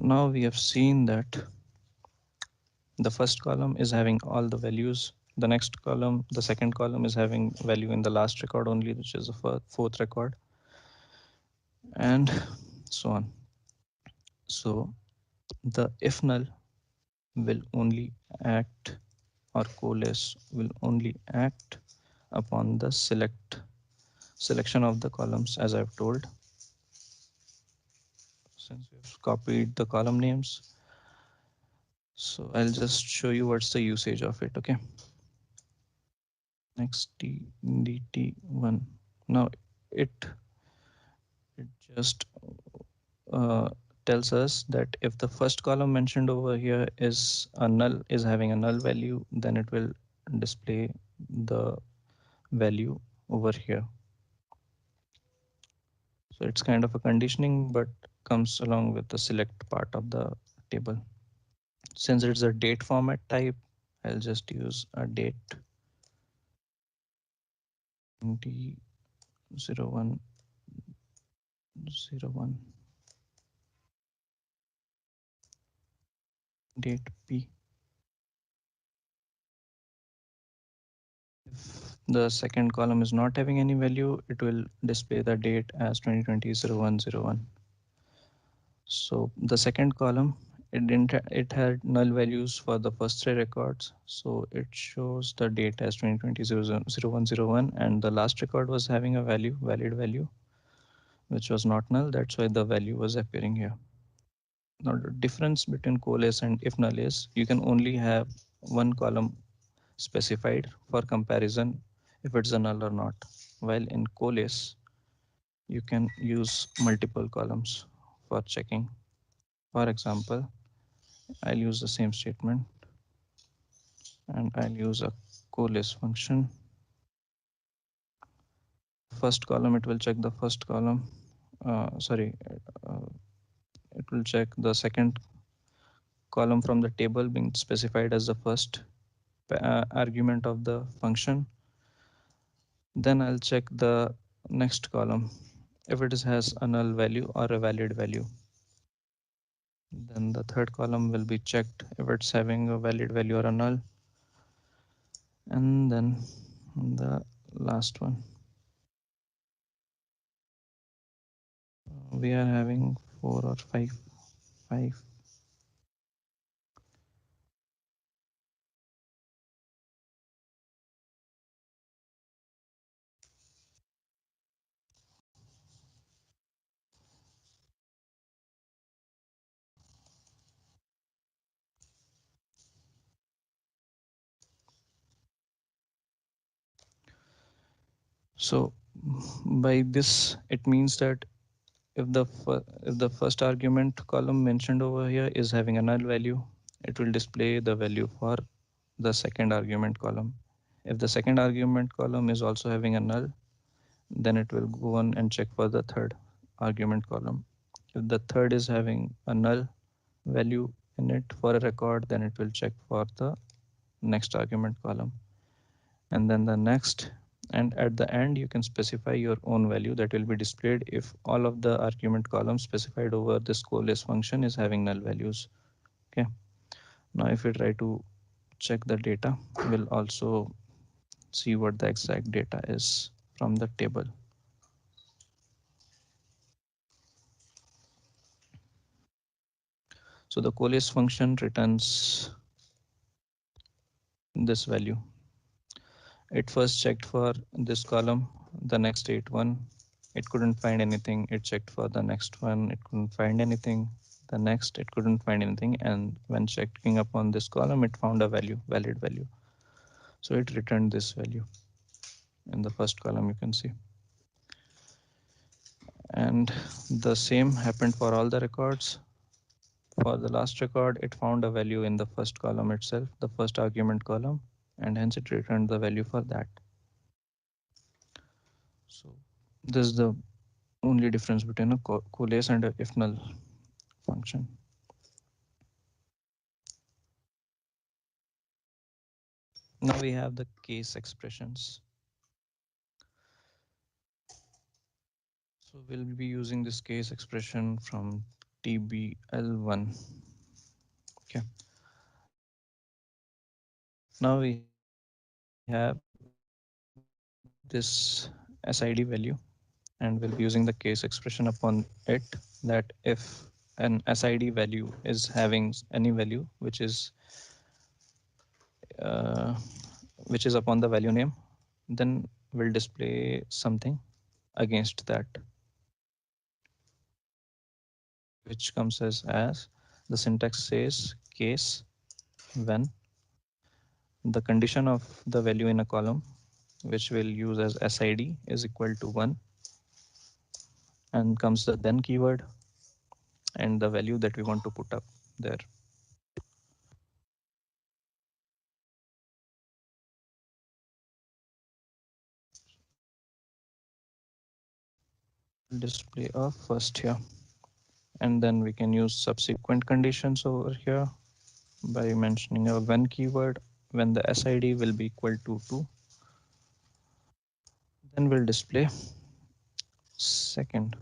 Now we have seen that the first column is having all the values. The next column, the second column is having value in the last record only, which is the fourth record, and so on. So the if null will only act, or coalesce will only act upon the selection of the columns, as I've told. Since we've copied the column names, so I'll just show you what's the usage of it. Okay, next DT1. Now it just uh, tells us that if the first column mentioned over here is a null, is having a null value, then it will display the value over here. So it's kind of a conditioning, but comes along with the select part of the table. Since it's a date format type, I'll just use a date D0101 date P. If the second column is not having any value, it will display the date as 2020-0101. So the second column, it had null values for the first three records. So it shows the date as 2020-0101, and the last record was having a valid value, which was not null. That's why the value was appearing here. Now the difference between coalesce and if null is you can only have one column specified for comparison if it's a null or not. While in coalesce, you can use multiple columns for checking. For example, I'll use the same statement and I'll use a coalesce function. First column, it will check the first column. It will check the second column from the table being specified as the first argument of the function. Then I'll check the next column if it has a null value or a valid value. Then the third column will be checked if it's having a valid value or a null. And then the last one. We are having 4 or 5. So by this, it means that if the first argument column mentioned over here is having a null value, it will display the value for the second argument column. If the second argument column is also having a null, then it will go on and check for the third argument column. If the third is having a null value in it for a record, then it will check for the next argument column. And then the next, and at the end, you can specify your own value that will be displayed if all of the argument columns specified over this coalesce function is having null values. Okay. Now, if we try to check the data, we'll also see what the exact data is from the table. So the coalesce function returns this value. It first checked for this column, the next date one. It couldn't find anything. It checked for the next one. It couldn't find anything. The next, it couldn't find anything. And when checking upon this column, it found a value, valid value. So it returned this value in the first column, you can see. And the same happened for all the records. For the last record, it found a value in the first column itself, the first argument column, and hence it returned the value for that. So this is the only difference between a coalesce and a if null function. Now we have the case expressions. So we'll be using this case expression from TBL1. Okay. Now we have this SID value, and we'll be using the case expression upon it, that if an SID value is having any value uh, which is upon the value name, then we'll display something against that, which comes as the syntax says case when the condition of the value in a column, which we'll use as SID, is equal to 1, and comes the then keyword and the value that we want to put up there. Display of first here, and then we can use subsequent conditions over here by mentioning a when keyword when the SID will be equal to 2. Then we'll display second,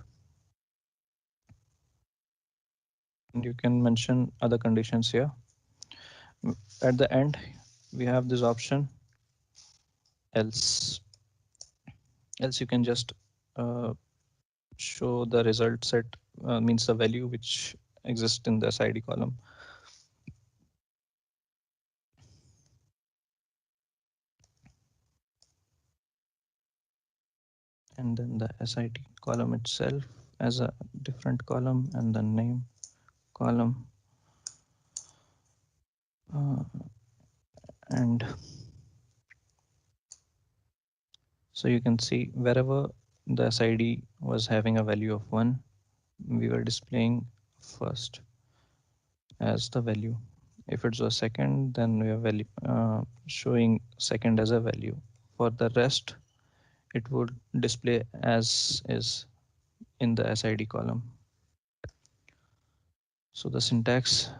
and you can mention other conditions here. At the end, we have this option else. Else you can just uh, show the result set, means the value which exists in the SID column. And then the SID column itself as a different column, and the name column. Uh, and so you can see wherever the SID was having a value of 1, we were displaying first as the value. If it's a second, then we are showing second as a value. For the rest, it would display as is in the SID column. So the syntax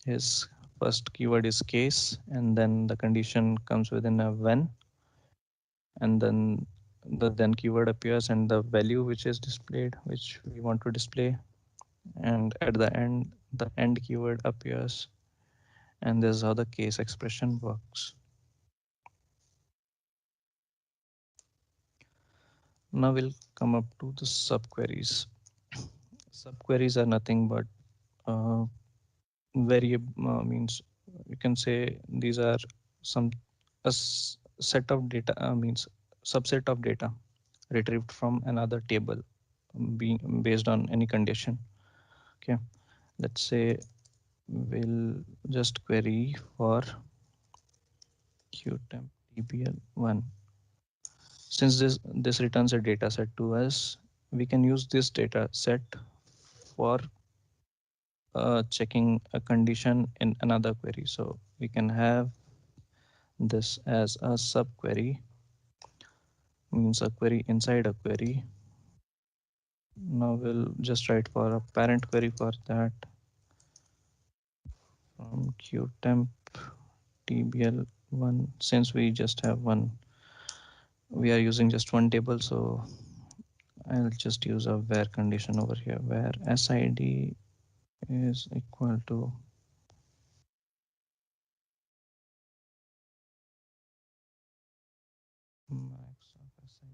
is first keyword is case, and then the condition comes within a when, and then the then keyword appears and the value which is displayed, which we want to display, and at the end keyword appears, and this is how the case expression works. Now we'll come up to the subqueries. Subqueries are nothing but variable, means you can say these are some set of data, means subset of data retrieved from another table, being based on any condition. Okay, let's say we'll just query for qtemp tbl1. Since this returns a data set to us, we can use this data set for checking a condition in another query. So we can have this as a subquery, means a query inside a query. Now we'll just write for a parent query for that from qtemp tbl1. Since we just have one, we are using just one table, so I'll just use a where condition over here, where sid is equal to max of sid.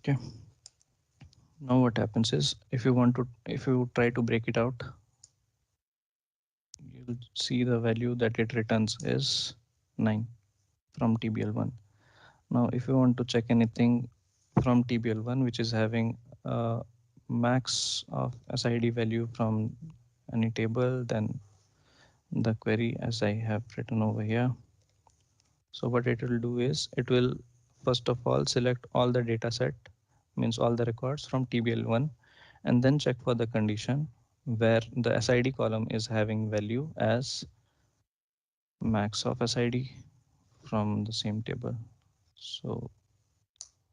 Okay, now what happens is if you try to break it out, you'll see the value that it returns is 9 from tbl1. Now if you want to check anything from tbl1 which is having a max of sid value from any table, then the query as I have written over here. So what it will do is it will first of all select all the data set, means all the records from tbl1, and then check for the condition where the SID column is having value as max of SID from the same table. So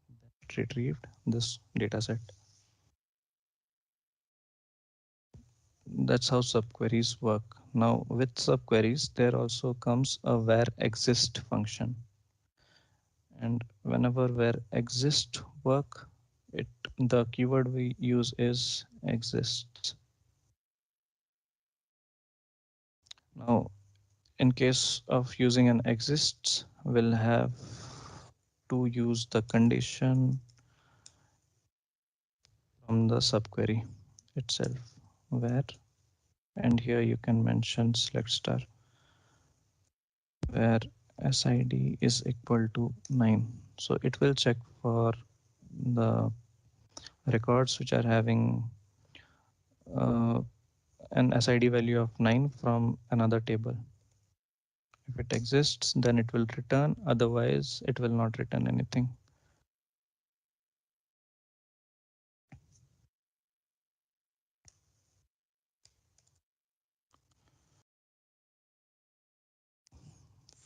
that retrieved this data set. That's how subqueries work. Now with subqueries, there also comes a where exist function. And whenever where exist work, the keyword we use is exists. Now, in case of using an exists, we'll have to use the condition from the subquery itself, where, and here you can mention select star, where SID is equal to 9. So it will check for the records which are having uh, an SID value of 9 from another table. If it exists, then it will return, otherwise it will not return anything.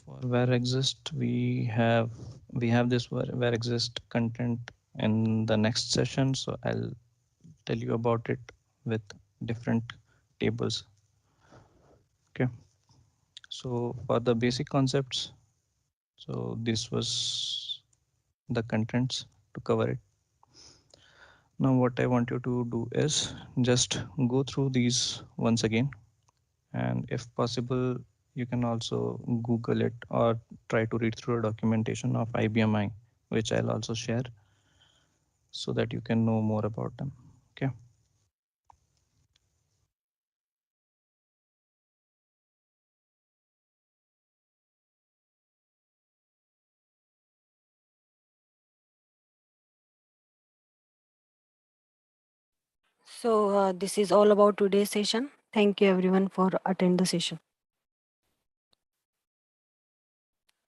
For where exist, we have this where exist content in the next session, so I'll tell you about it with different tables. Okay, so for the basic concepts, so this was the contents to cover it. Now what I want you to do is just go through these once again, and if possible you can also Google it or try to read through a documentation of IBMi, which I'll also share so that you can know more about them. Okay. So this is all about today's session. Thank you everyone for attend the session.